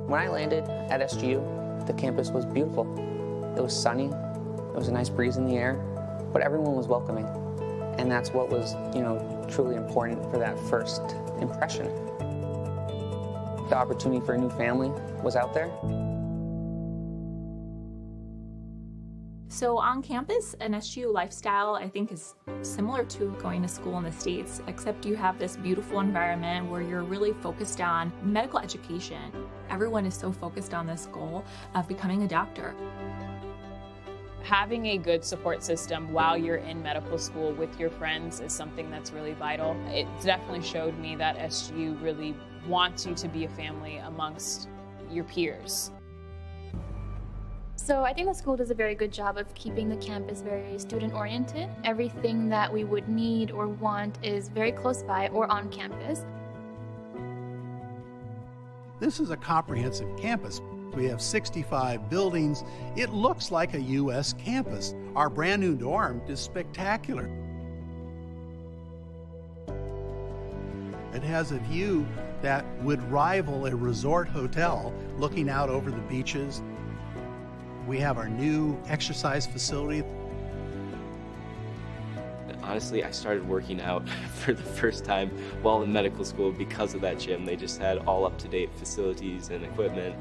When I landed at SGU, the campus was beautiful. It was sunny, there was a nice breeze in the air, but everyone was welcoming. And that's what was, truly important for that first impression. The opportunity for a new family was out there. So on campus, an SGU lifestyle, I think, is similar to going to school in the States, except you have this beautiful environment where you're really focused on medical education. Everyone is so focused on this goal of becoming a doctor. Having a good support system while you're in medical school with your friends is something that's really vital. It definitely showed me that SGU really wants you to be a family amongst your peers. So I think the school does a very good job of keeping the campus very student-oriented. Everything that we would need or want is very close by or on campus. This is a comprehensive campus. We have 65 buildings. It looks like a U.S. campus. Our brand new dorm is spectacular. It has a view that would rival a resort hotel looking out over the beaches. We have our new exercise facility. Honestly, I started working out for the first time while in medical school because of that gym. They just had all up-to-date facilities and equipment.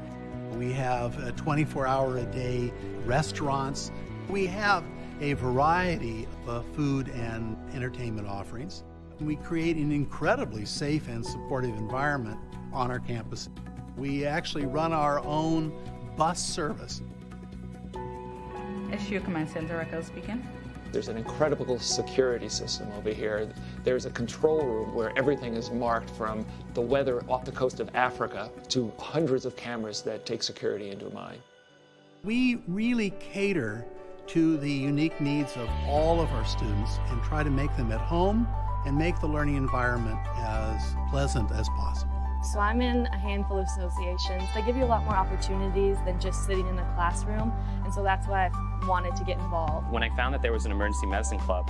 We have 24-hour-a-day restaurants. We have a variety of food and entertainment offerings. We create an incredibly safe and supportive environment on our campus. We actually run our own bus service. SGU Command Center, Raquel speaking. There's an incredible security system over here. There's a control room where everything is marked, from the weather off the coast of Africa to hundreds of cameras that take security into mind. We really cater to the unique needs of all of our students and try to make them at home and make the learning environment as pleasant as possible. So I'm in a handful of associations. They give you a lot more opportunities than just sitting in the classroom, and so that's why I wanted to get involved. When I found that there was an emergency medicine club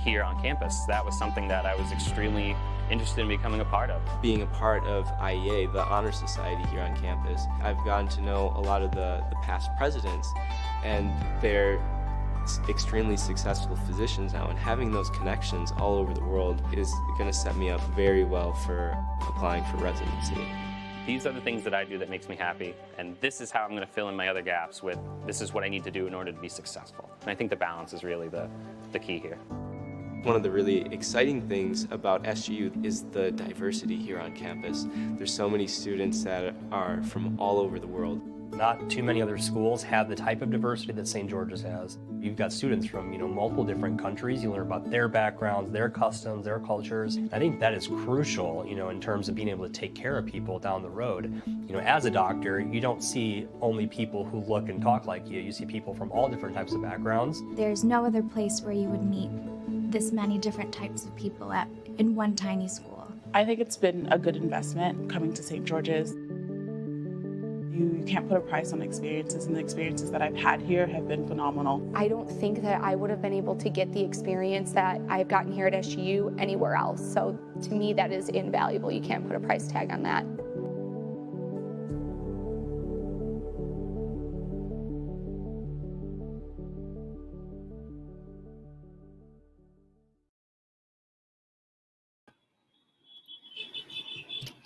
here on campus, that was something that I was extremely interested in becoming a part of. Being a part of IEA, the Honor Society here on campus, I've gotten to know a lot of the past presidents, and they're extremely successful physicians now, and having those connections all over the world is going to set me up very well for applying for residency. These are the things that I do that makes me happy, and this is how I'm going to fill in my other gaps with this is what I need to do in order to be successful. And I think the balance is really the key here. One of the really exciting things about SGU is the diversity here on campus. There's so many students that are from all over the world. Not too many other schools have the type of diversity that St. George's has. You've got students from, multiple different countries. You learn about their backgrounds, their customs, their cultures. I think that is crucial, in terms of being able to take care of people down the road. As a doctor, you don't see only people who look and talk like you. You see people from all different types of backgrounds. There's no other place where you would meet this many different types of people in one tiny school. I think it's been a good investment coming to St. George's. You can't put a price on experiences, and the experiences that I've had here have been phenomenal. I don't think that I would have been able to get the experience that I've gotten here at SGU anywhere else. So to me, that is invaluable. You can't put a price tag on that.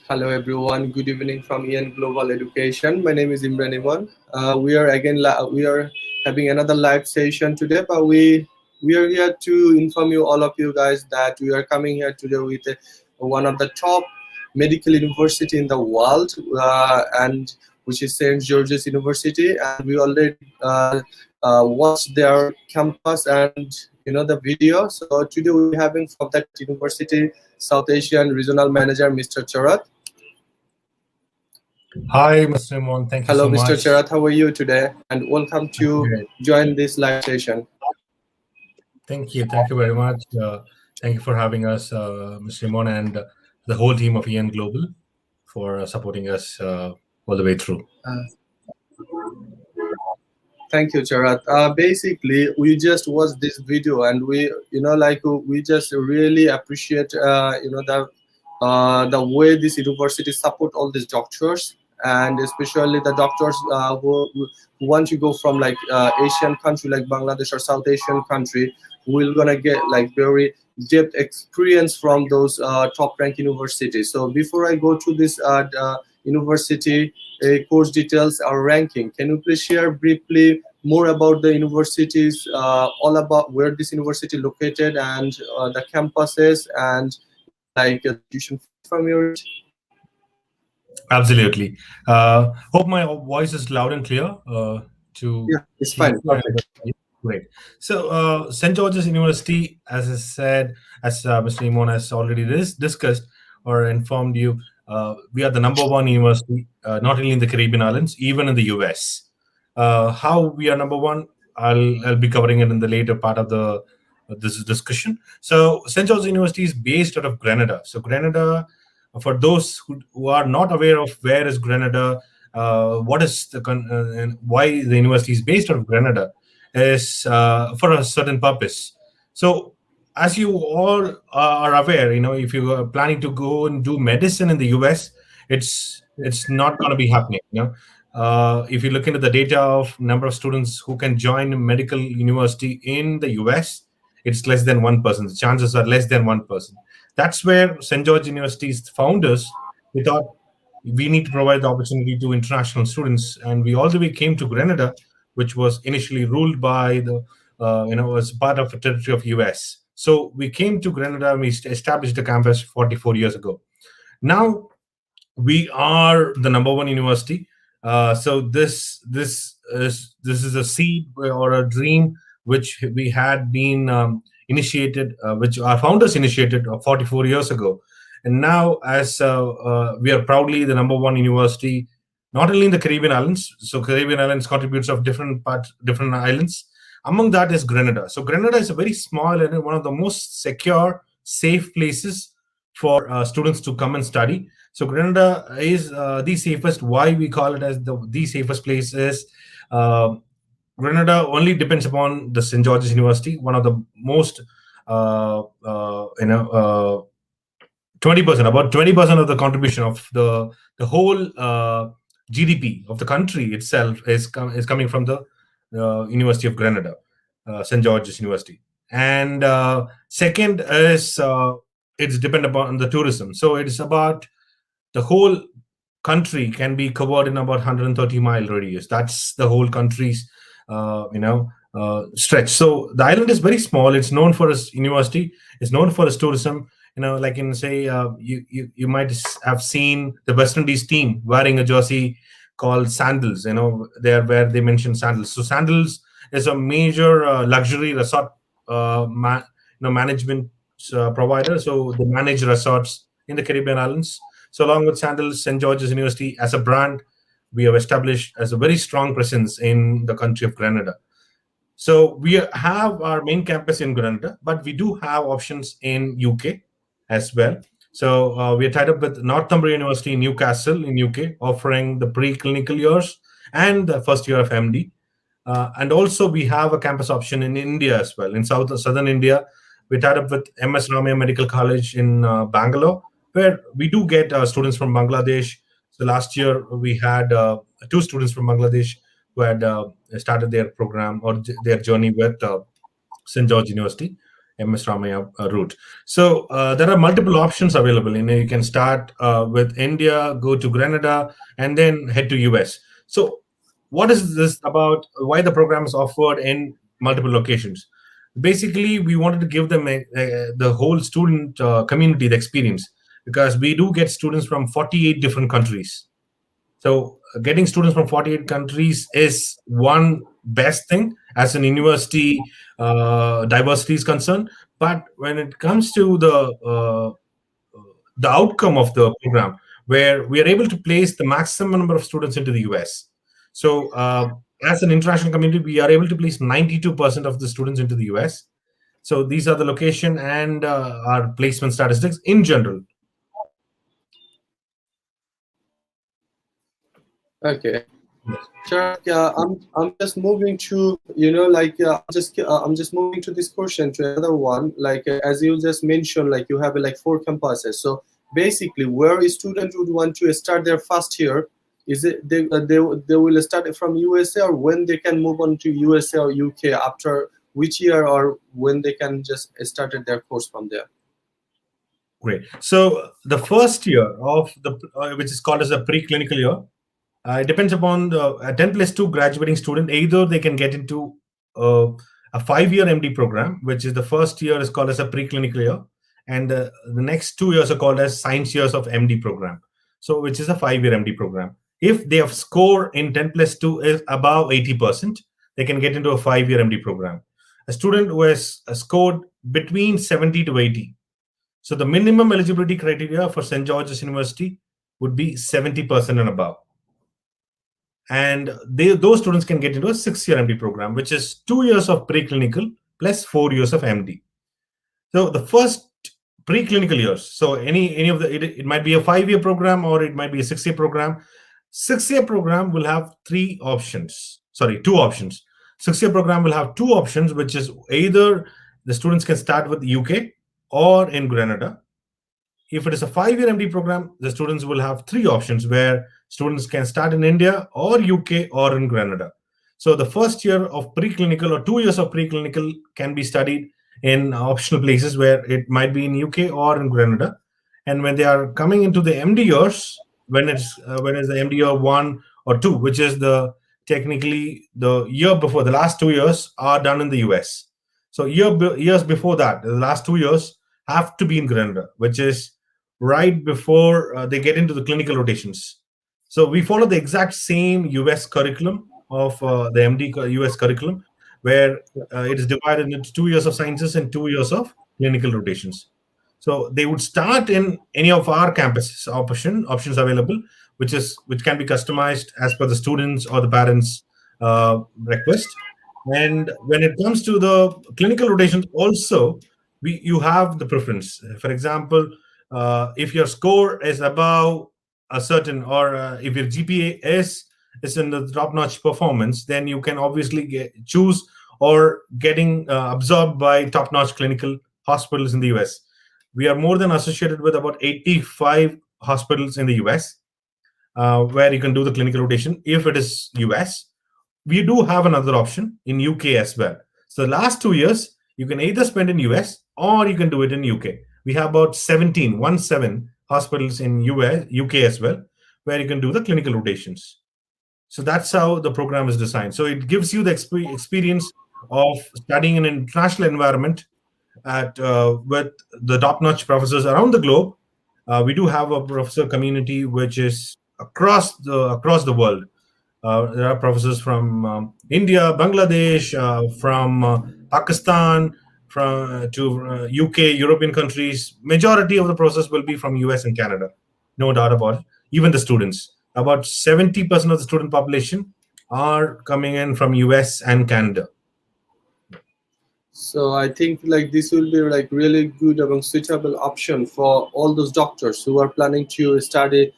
Hello everyone, good evening from EN Global Education. My name is Imran Iman. We are having another live session today, but we are here to inform all of you guys that we are coming here today with one of the top medical university in the world, and which is St. George's University. And we already watched their campus and the video. So today we're having from that university South Asian Regional Manager, Mr. Charat. Hi, Mr. Imran. Thank you so much. Hello, Mr. Charat. How are you today? And welcome to join this live session. Thank you. Thank you very much. Thank you for having us, Mr. Imran, and the whole team of EN Global for supporting us all the way through. Thank you, Charat. Basically, we just watched this video, and we just really appreciate the way this university support all these doctors and especially the doctors who want to go from like Asian country like Bangladesh or South Asian country, will gonna get like very depth experience from those top ranked universities. So before I go to this university course details or ranking, can you please share briefly more about the universities, all about where this university located and the campuses and like tuition from your end? Absolutely. Hope my voice is loud and clear to Yeah, it's you. fine. Perfect. Great. So, St. George's University, as I said, as Mr. Imon has already discussed or informed you, we are the number one university, not only in the Caribbean islands, even in the US. How we are number one, I'll be covering it in the later part of the this discussion. So, St. George's University is based out of Grenada. So, Grenada, for those who are not aware of where is Grenada, what is the and why the university is based out of Grenada, is for a certain purpose. So, as you all are aware, if you are planning to go and do medicine in the US, it's not going to be happening. If you look into the data of number of students who can join medical university in the US, it's less than 1%. The chances are less than 1%. That's where St. George University's founders, we thought we need to provide the opportunity to international students, and we all the way came to Grenada, which was initially ruled by the as part of a territory of US. So we came to Grenada and we established a campus 44 years ago. Now we are the number one university. So this is a seed or a dream which we had been initiated, which our founders initiated 44 years ago. And now, as we are proudly the number one university, not only in the Caribbean islands. So Caribbean islands contributes of different islands. Among that is Grenada. So Grenada is a very small and one of the most secure, safe places for students to come and study. So Grenada is the safest. Why we call it as the safest place is Grenada only depends upon the St. George's University, one of the most 20%, about 20% of the contribution of the whole GDP of the country itself is coming from the University of Grenada, St. George's University. And second is it's dependent upon the tourism. So it's about the whole country can be covered in about 130-mile radius. That's the whole country's stretch. So the island is very small. It's known for its university. It's known for its tourism. Like in say, you might have seen the West Indies team wearing a jersey called Sandals. There where they mention Sandals. So Sandals is a major luxury resort management provider. So they manage resorts in the Caribbean islands. So along with Sandals, St. George's University as a brand, we have established as a very strong presence in the country of Grenada. So we have our main campus in Grenada, but we do have options in UK as well. So we are tied up with Northumbria University in Newcastle in UK, offering the pre-clinical years and the first year of MD. And also we have a campus option in India as well. In southern India, we're tied up with MS Ramaiah Medical College in Bangalore, where we do get students from Bangladesh. So last year we had 2 students from Bangladesh who had started their program or their journey with St. George University, MS Ramaiah route. So there are multiple options available. You can start with India, go to Grenada, and then head to US. So what is this about? Why the program is offered in multiple locations? Basically, we wanted to give them the whole student community the experience, because we do get students from 48 different countries. So getting students from 48 countries is one best thing as an university diversity is concerned. But when it comes to the outcome of the program, where we are able to place the maximum number of students into the US. So as an international community, we are able to place 92% of the students into the US. So these are the location and our placement statistics in general. Okay. Sure. I'm just moving to I'm just moving to this question to another one. As you just mentioned, you have 4 campuses. So basically, where a student would want to start their first year, Is it they will start from USA, or when they can move on to USA or UK after which year, or when they can just started their course from there? Great. So the first year of the which is called as a preclinical year, it depends upon the 10+2 graduating student. Either they can get into a 5-year MD program, which is the first year is called as a preclinical year, and the next 2 years are called as science years of MD program. So which is a 5-year MD program. If they have score in 10+2 is above 80%, they can get into a 5-year MD program. A student who has scored between 70 to 80. So the minimum eligibility criteria for St. George's University would be 70% and above. And those students can get into a 6-year MD program, which is 2 years of preclinical plus 4 years of MD. So the first preclinical years, so any of the, it might be a 5-year program or it might be a 6-year program. 6-year program will have 2 options. 6-year program will have 2 options, which is either the students can start with UK or in Grenada. If it is a 5-year MD program, the students will have 3 options where students can start in India or UK or in Grenada. So the first year of preclinical or 2 years of preclinical can be studied in optional places where it might be in UK or in Grenada. And when they are coming into the MD years, when it's the MD year 1 or 2, which is technically the year before, the last 2 years are done in the US. So years before that, the last 2 years have to be in Grenada, which is right before they get into the clinical rotations. So we follow the exact same US curriculum of the MD US curriculum, where it is divided into 2 years of sciences and 2 years of clinical rotations. So they would start in any of our campuses options available, which can be customized as per the students or the parents' request. And when it comes to the clinical rotations, also you have the preference. For example, if your score is above a certain, or if your GPA is in the top-notch performance, then you can obviously choose or getting absorbed by top-notch clinical hospitals in the US. We are more than associated with about 85 hospitals in the US, where you can do the clinical rotation if it is US. We do have another option in UK as well. So the last 2 years, you can either spend in US or you can do it in UK. We have about 17 hospitals in UK as well, where you can do the clinical rotations. So that's how the program is designed. So it gives you the experience of studying in an international environment with the top-notch professors around the globe. We do have a professor community which is across the world. There are professors from India, Bangladesh, from Pakistan, to UK, European countries. Majority of the professors will be from US and Canada, no doubt about it. Even the students, about 70% of the student population are coming in from US and Canada. So I think like this will be like really good and suitable option for all those doctors who are planning to study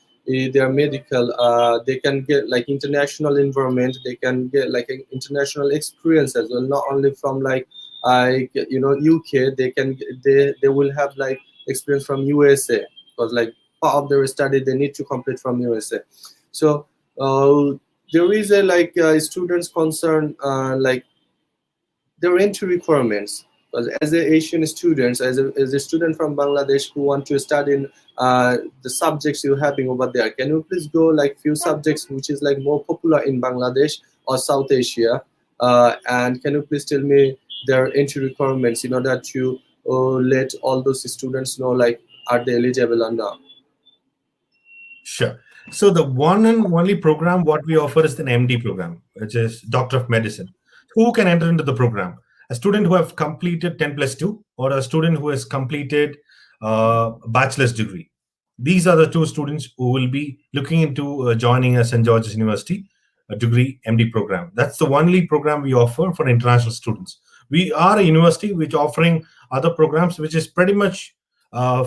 their medical. They can get like international environment. They can get like an international experience as well, not only from like UK. They will have like experience from USA, because like part of their study they need to complete from USA. So there is a like students concern like their entry requirements. Because as a Asian students, as a student from Bangladesh who want to study in the subjects you're having over there, can you please go like few subjects which is like more popular in Bangladesh or South Asia, and can you please tell me their entry requirements in order to let all those students know like are they eligible or not? Sure. So the one and only program what we offer is an MD program, which is Doctor of Medicine. Who can enter into the program? A student who have completed 10+2 or a student who has completed a bachelor's degree. These are the 2 students who will be looking into joining a St. George's University a degree MD program. That's the only program we offer for international students. We are a university which offering other programs which is pretty much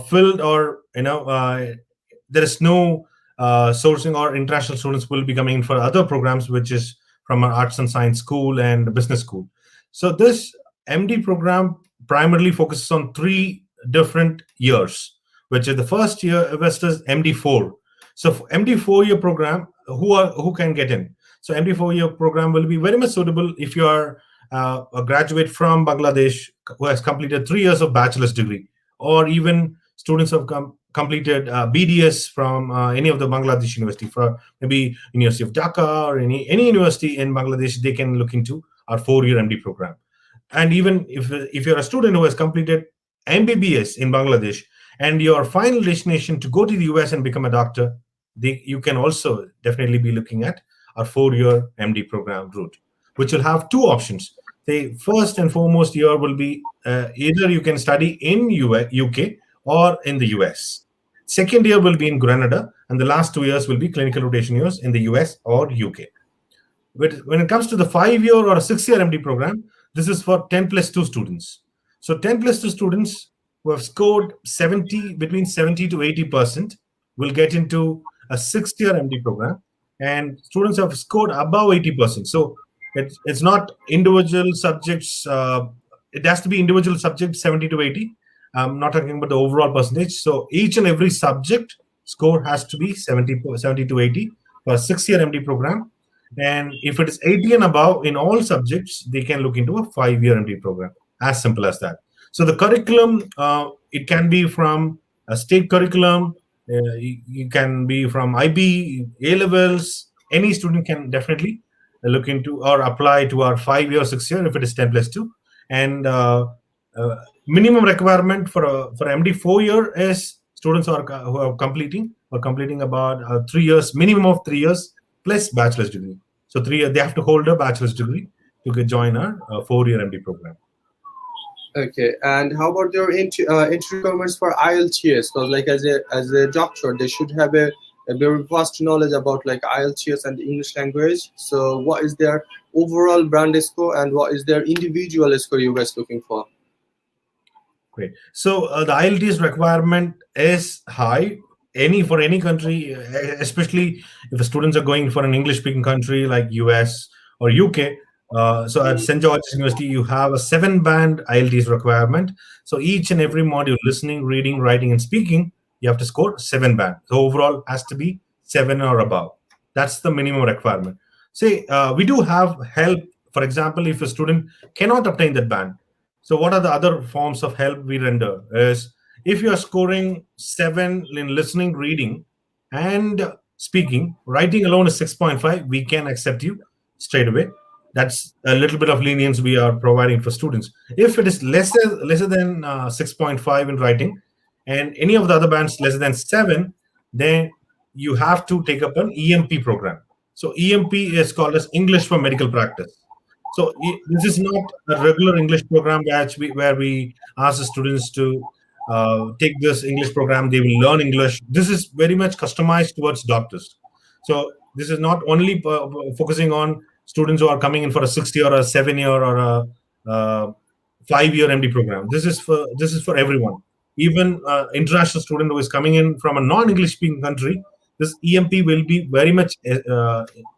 filled, or there is no sourcing, or international students will be coming in for other programs which is from an arts and science school and business school. So this MD program primarily focuses on 3 different years, which is the first year is MD4. So for MD 4-year program, who can get in. So MD 4-year program will be very much suitable if you are a graduate from Bangladesh who has completed 3 years of bachelor's degree, or even students who have completed BDS from any of the Bangladesh university, for maybe University of Dhaka or any university in Bangladesh. They can look into our 4-year MD program. And even if you're a student who has completed MBBS in Bangladesh and your final destination to go to the US and become a doctor, you can also definitely be looking at our 4-year MD program route, which will have two options. The first and foremost year will be either you can study in UK or in the US. Second year will be in Grenada, and the last 2 years will be clinical rotation years in the US or UK. When it comes to the 5-year or a 6-year MD program, this is for 10+2 students. So 10+2 students who have scored between 70 to 80% will get into a 6-year MD program, and students have scored above 80%. So it's not individual subjects. It has to be individual subjects 70 to 80. I'm not talking about the overall percentage. So each and every subject score has to be 70 to 80 for a 6-year MD program. And if it is 80 and above in all subjects, they can look into a 5-year MD program. As simple as that. So the curriculum, it can be from a state curriculum. You can be from IB, A-levels. Any student can definitely look into or apply to our 5-year, 6-year if it is 10+2. And minimum requirement for MD 4-year is students who are completing about 3 years, minimum of 3 years plus bachelor's degree. So 3 years, they have to hold a bachelor's degree to join our 4-year MD program. Okay, and how about your entry requirements for IELTS? Because like as a doctor, they should have a very vast knowledge about like IELTS and English language. So what is their overall brand score and what is their individual score you guys looking for? Great. So the IELTS requirement is high. For any country, especially if the students are going for an English-speaking country like US or UK. So at St. George's University, you have a 7-band IELTS requirement. So each and every module, listening, reading, writing, and speaking, you have to score 7-band. So overall has to be 7 or above. That's the minimum requirement. Say we do have help. For example, if a student cannot obtain that band, so what are the other forms of help we render? Is if you are scoring 7 in listening, reading, and speaking, writing alone is 6.5, we can accept you straight away. That's a little bit of lenience we are providing for students. If it is lesser than 6.5 in writing, and any of the other bands lesser than 7, then you have to take up an EMP program. So EMP is called as English for Medical Practice. So this is not a regular English program where we ask the students to take this English program, they will learn English. This is very much customized towards doctors. So this is not only focusing on students who are coming in for a 6-year or a 7-year or a 5-year MD program. This is for everyone. Even international student who is coming in from a non-English speaking country, this EMP will be very much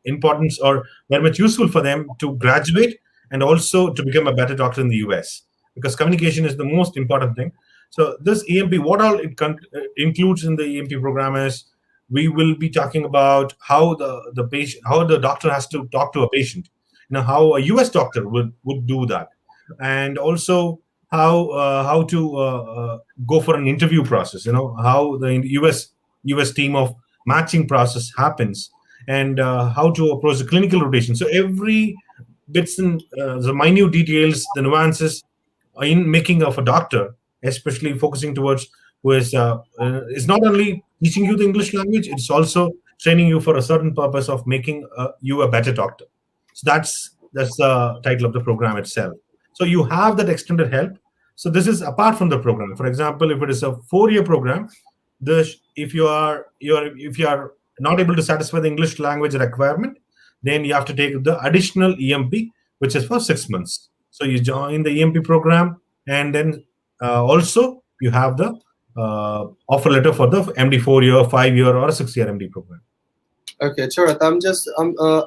important or very much useful for them to graduate and also to become a better doctor in the US, because communication is the most important thing. So this EMP, what all it includes in the EMP program is we will be talking about how the doctor has to talk to a patient, how a US doctor would do that, and also how to go for an interview process, how the US team of matching process happens, and how to approach the clinical rotation. So every bits and the minute details, the nuances in making of a doctor, especially focusing towards who is not only teaching you the English language, it's also training you for a certain purpose of making you a better doctor. So that's the title of the program itself. So you have that extended help. So this is apart from the program. For example, if it is a 4-year program, if you are not able to satisfy the English language requirement, then you have to take the additional EMP, which is for 6 months. So you join the EMP program, and then also you have the offer letter for the MD 4-year, 5-year, or a 6-year MD program. Okay, Charat,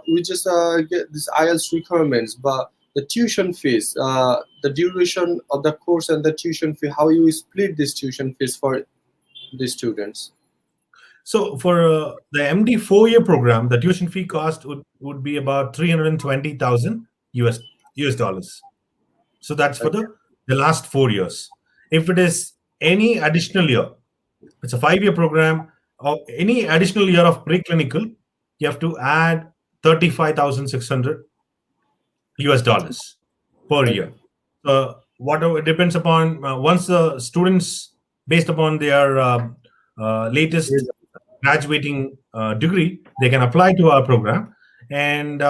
we just get these IELTS requirements, but the tuition fees, the duration of the course and the tuition fee, how you split this tuition fees for the students? So for the MD 4-year program, the tuition fee cost would be about 320,000 US dollars. So that's for the last 4 years. If it is any additional year, it's a 5-year program, or any additional year of preclinical, you have to add 35,600 US dollars per year. Whatever it depends upon once the students, based upon their latest graduating degree, they can apply to our program. And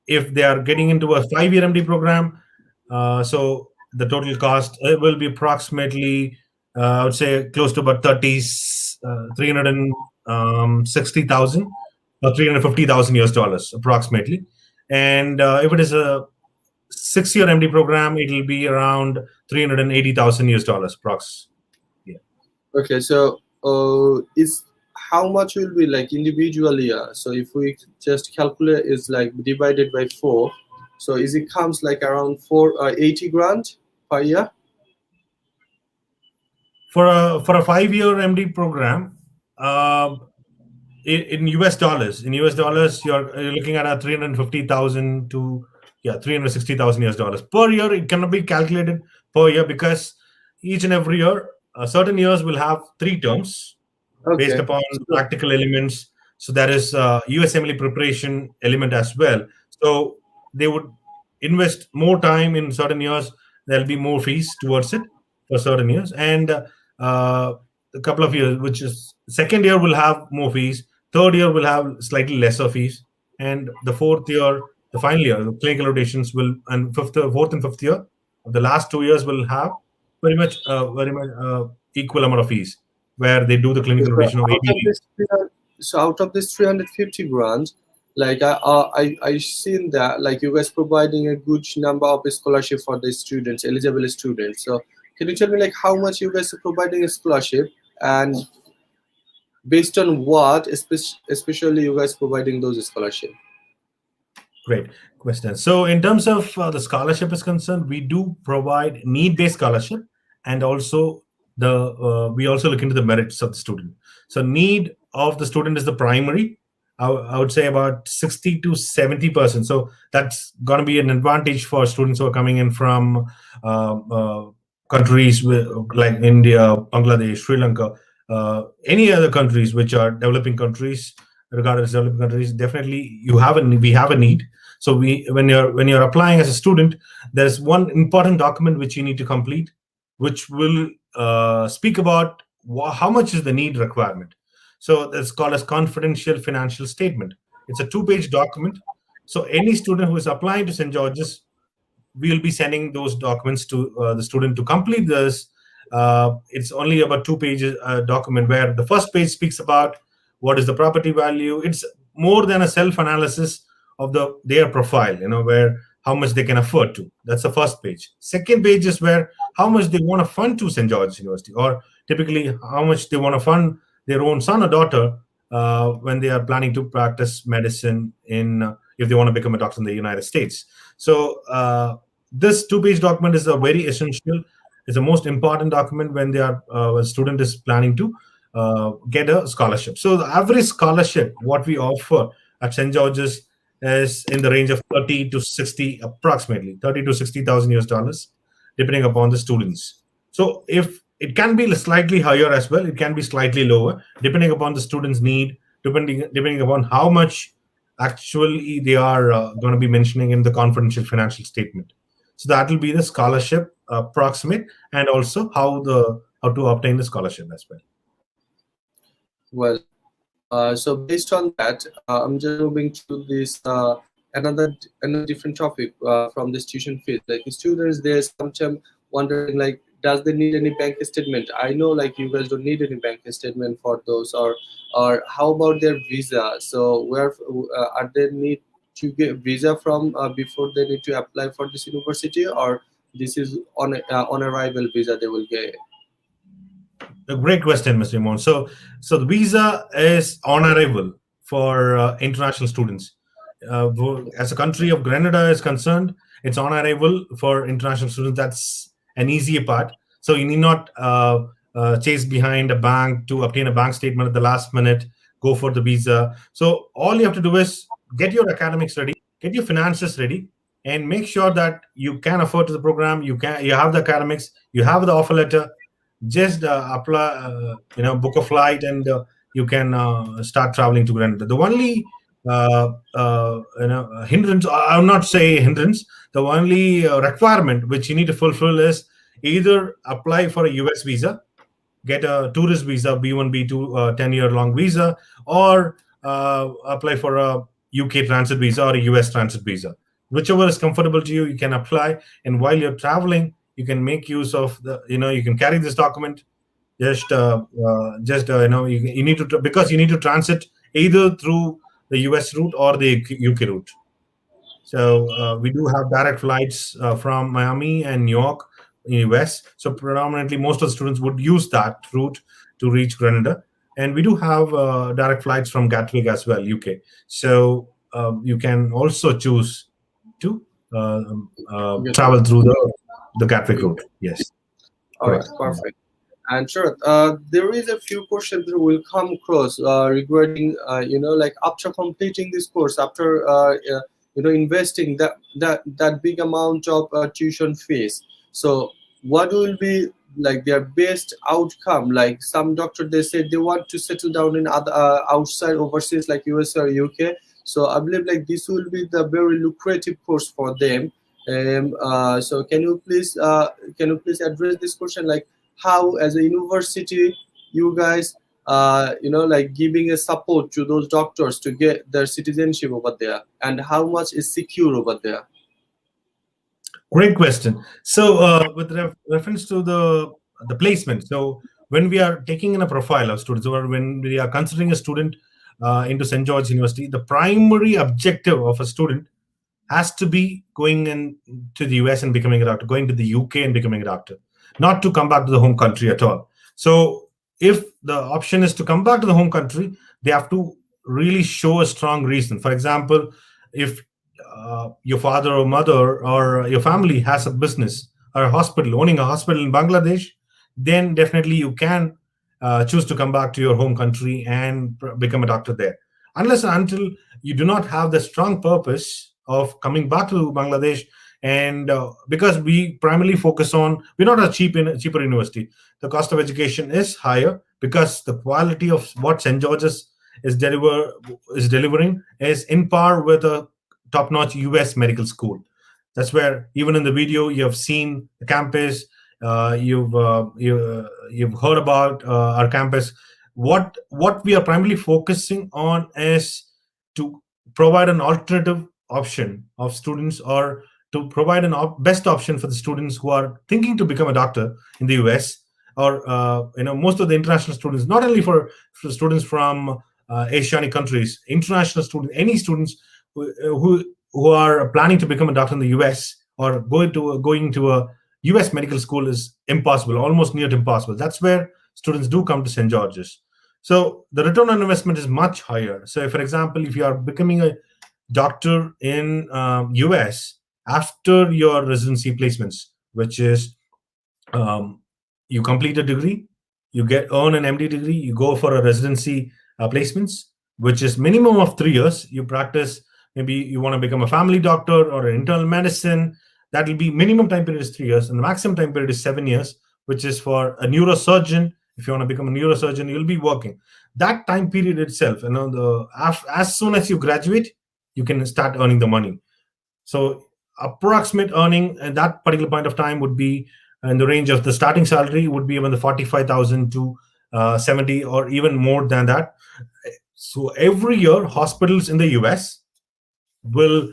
if they are getting into a 5-year MD program, so the total cost will be approximately, I would say, close to about 360,000 or 350,000 US dollars approximately. And if it is a 6-year MD program, it will be around 380,000 US dollars approx. Yeah. Okay, so is how much will be like individually? So if we just calculate, is like divided by 4. So is it comes like around 80 grand per year? For a 5-year MD program, in US dollars, you're looking at a 350,000 to 360,000 US dollars per year. It cannot be calculated per year because each and every year, certain years will have 3 terms based upon practical elements. So there is USMLE preparation element as well. So they would invest more time in certain years. There'll be more fees towards it for certain years, and a couple of years, which is second year, will have more fees. Third year will have slightly lesser fees, and the fourth year, the final year, the clinical rotations will, and fourth and fifth year, the last 2 years will have very much equal amount of fees, where they do the clinical rotation of 80 weeks. So out of this 350 grand, like I seen that like you guys providing a good number of scholarship for the students, eligible students. So can you tell me like how much you guys are providing a scholarship, and based on what, especially you guys providing those scholarship? Great question. So in terms of the scholarship is concerned, we do provide need-based scholarship, and also we also look into the merits of the student. So need of the student is the primary. I would say about 60 to 70%. So that's going to be an advantage for students who are coming in from countries like India, Bangladesh, Sri Lanka, any other countries which are developing countries, regarded as developing countries. Definitely, we have a need. So when you're applying as a student, there's one important document which you need to complete, which will speak about how much is the need requirement. So that's called as confidential financial statement. It's a 2-page document. So any student who is applying to St. George's, we will be sending those documents to the student to complete this. It's only about 2 pages document, where the first page speaks about what is the property value. It's more than a self-analysis of their profile, where how much they can afford to. That's the first page. Second page is where how much they want to fund to St. George's University, or typically how much they want to fund their own son or daughter when they are planning to practice medicine if they want to become a doctor in the United States. So this 2-page document is a very essential. It's the most important document when a student is planning to get a scholarship. So the average scholarship, what we offer at St. George's, is in the range of 30 to 60, approximately 30 to 60,000 US dollars, depending upon the students. So if it can be slightly higher as well, it can be slightly lower, depending upon the student's need, depending upon how much actually they are going to be mentioning in the confidential financial statement. So that will be the scholarship approximate, and also how to obtain the scholarship as well. Well, so based on that, I'm just moving to this another different topic from this tuition fees. Like students, they're sometimes wondering like, does they need any bank statement? I know like you guys don't need any bank statement for those, or how about their visa? So where are they need to get visa from before they need to apply for this university, or this is on arrival visa they will get? A great question, Mr. Imon. So the visa is on arrival for international students. As a country of Grenada is concerned, it's on arrival for international students. That's an easier part. So you need not chase behind a bank to obtain a bank statement at the last minute, go for the visa. So all you have to do is get your academics ready, get your finances ready, and make sure that you can afford to the program. You have the academics, you have the offer letter. Just apply, book a flight, and you can start traveling to Grenada. The only hindrance, I will not say hindrance, the only requirement which you need to fulfill is either apply for a US visa, get a tourist visa, B1, B2, 10-year long visa, or apply for a UK transit visa or a US transit visa. Whichever is comfortable to you, you can apply. And while you're traveling, you can make use of you can carry this document. You need to, because you need to transit either through the US route or the UK route. So we do have direct flights from Miami and New York in US. So predominantly, most of the students would use that route to reach Grenada. And we do have direct flights from Gatwick as well, UK. So you can also choose to travel through the Gatwick route. Yes. All right, perfect. And sure, there is a few questions that will come across regarding, like after completing this course, after investing that big amount of tuition fees. So, what will be like their best outcome? Like some doctor, they say they want to settle down in other outside overseas, like US or UK. So I believe like this will be the very lucrative course for them. So can you please address this question, like how as a university you guys like giving a support to those doctors to get their citizenship over there, and how much is secure over there? Great question. So with reference to the placement, so when we are taking in a profile of students, or when we are considering a student into St. George University, the primary objective of a student has to be going in to the US and becoming a doctor, going to the UK and becoming a doctor, not to come back to the home country at all. So if the option is to come back to the home country, they have to really show a strong reason. For example, if your father or mother or your family has a business or a hospital, owning a hospital in Bangladesh, then definitely you can choose to come back to your home country and become a doctor there. Unless and until you do not have the strong purpose of coming back to Bangladesh, and because we primarily focus on, we're not a cheaper university. The cost of education is higher because the quality of what St. George's is delivering is in par with a top-notch US medical school. That's where even in the video you have seen the campus. You've heard about our campus. What we are primarily focusing on is to provide an alternative option of students, or to provide an best option for the students who are thinking to become a doctor in the US, or most of the international students, not only for students from Asianic countries, international students, any students who are planning to become a doctor in the US or going to a US medical school is impossible, almost near to impossible. That's where students do come to St. George's. So the return on investment is much higher. So, for example, if you are becoming a doctor in US after your residency placements, which is you complete a degree, you earn an MD degree, you go for a residency placements, which is minimum of 3 years. You practice, maybe you want to become a family doctor or an internal medicine. That will be minimum time period is 3 years, and the maximum time period is 7 years, which is for a neurosurgeon. If you want to become a neurosurgeon, you'll be working. That time period itself, as soon as you graduate, you can start earning the money. So approximate earning at that particular point of time would be in the range of the starting salary would be around the 45,000 to 70, or even more than that. So every year, hospitals in the US will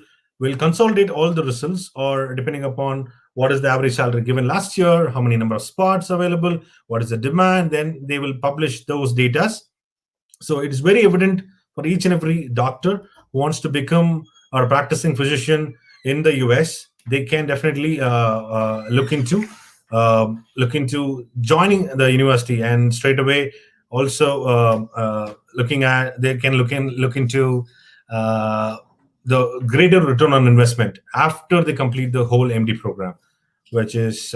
consolidate all the results, or depending upon what is the average salary given last year, how many number of spots available, what is the demand, then they will publish those data. So it is very evident for each and every doctor who wants to become a practicing physician in the US. They can definitely look into joining the university, and straight away also they can look into the greater return on investment after they complete the whole MD program, which is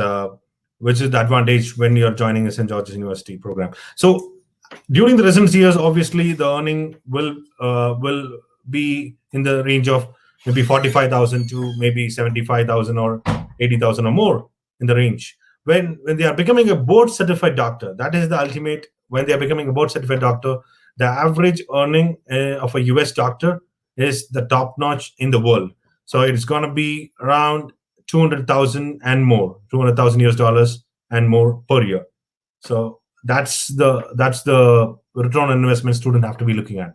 which is the advantage when you're joining a St. George's University program. So during the residency years, obviously the earning will be in the range of maybe 45,000 to maybe 75,000 or 80,000 or more in the range. When they are becoming a board certified doctor, that is the ultimate. When they are becoming a board certified doctor, the average earning of a US doctor is the top notch in the world. So it's going to be around 200,000 and more, 200,000 US dollars and more per year. So that's the return on investment student have to be looking at.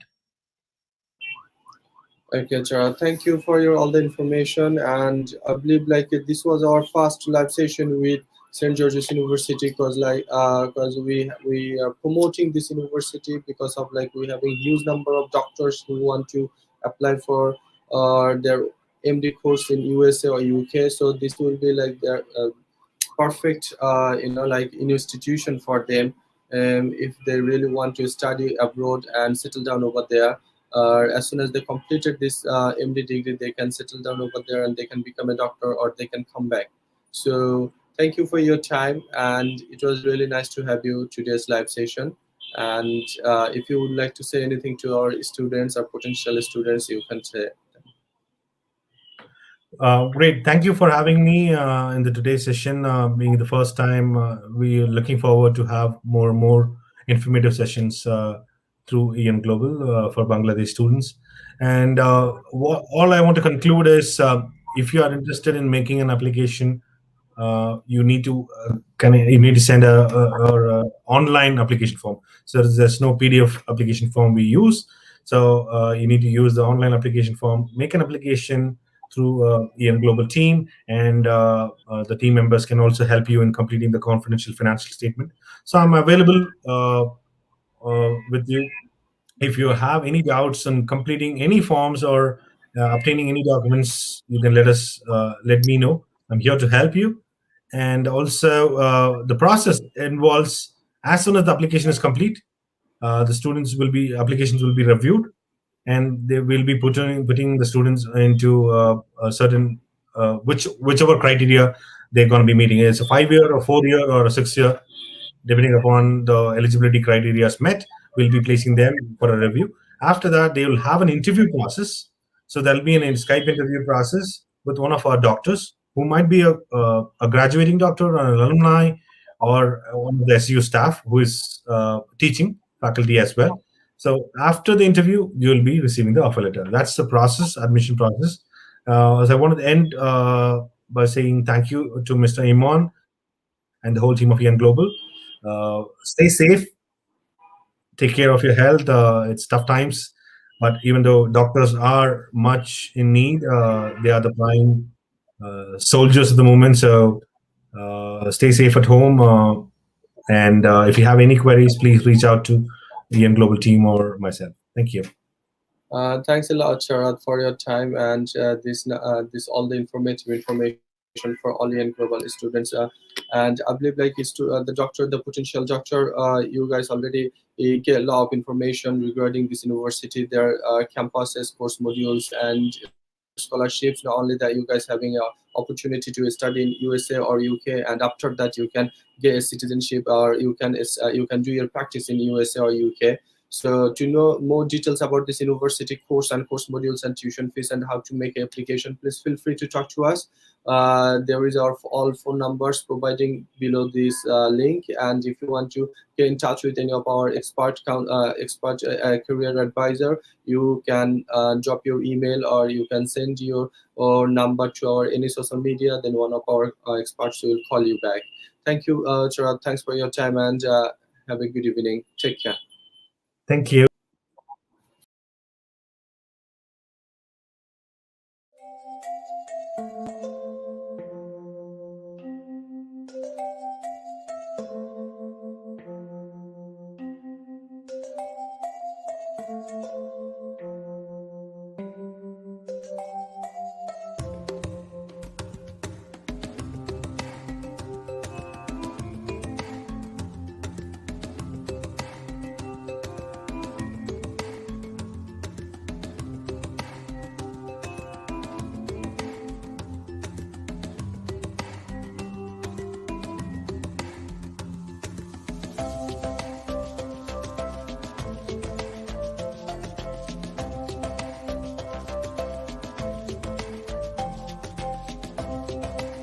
Okay, Chara, thank you for your all the information, and I believe like this was our first live session with St. George's University, because we are promoting this university because of like we having huge number of doctors who want to apply for their MD course in USA or UK. So this will be like their perfect like an institution for them if they really want to study abroad and settle down over there. As soon as they completed this MD degree, they can settle down over there and they can become a doctor or they can come back. So thank you for your time, and it was really nice to have you today's live session. And if you would like to say anything to our students or potential students, you can say. Great. Thank you for having me in the today's session. Being the first time, we are looking forward to have more and more informative sessions through EM Global for Bangladesh students. And all I want to conclude is, if you are interested in making an application, you need to you need to send a online application form. So there's no PDF application form we use. So you need to use the online application form. Make an application through EM Global team, and the team members can also help you in completing the confidential financial statement. So I'm available with you. If you have any doubts on completing any forms or obtaining any documents, you can let me know. I'm here to help you. And also, the process involves, as soon as the application is complete, the applications will be reviewed, and they will be putting the students into a certain whichever criteria they're going to be meeting. It's a 5-year or 4-year or a 6-year, depending upon the eligibility criteria is met. We'll be placing them for a review. After that, they will have an interview process. So there'll be an Skype interview process with one of our doctors, who might be a graduating doctor or an alumni, or one of the SU staff who is teaching faculty as well. So after the interview, you'll be receiving the offer letter. That's the process, admission process. As I wanted to end by saying thank you to Mr. Imon and the whole team of EN Global. Stay safe, take care of your health. It's tough times, but even though doctors are much in need, they are the prime soldiers at the moment. So stay safe at home. And if you have any queries, please reach out to the EN Global team or myself. Thank you. Thanks a lot, Sharad, for your time and this all the information for all EN Global students. And I believe like the potential doctor, you guys already get a lot of information regarding this university, their campuses, course modules, and scholarships. Not only that, you guys having an opportunity to study in USA or UK, and after that you can get a citizenship, or you can do your practice in USA or UK. So to know more details about this university course and course modules and tuition fees and how to make an application, please feel free to talk to us. There is our all phone numbers providing below this link, and if you want to get in touch with any of our expert career advisor, you can drop your email, or you can send your number to our any social media. Then one of our experts will call you back. Thank you, Chirag. Thanks for your time, and have a good evening. Take care. Thank you.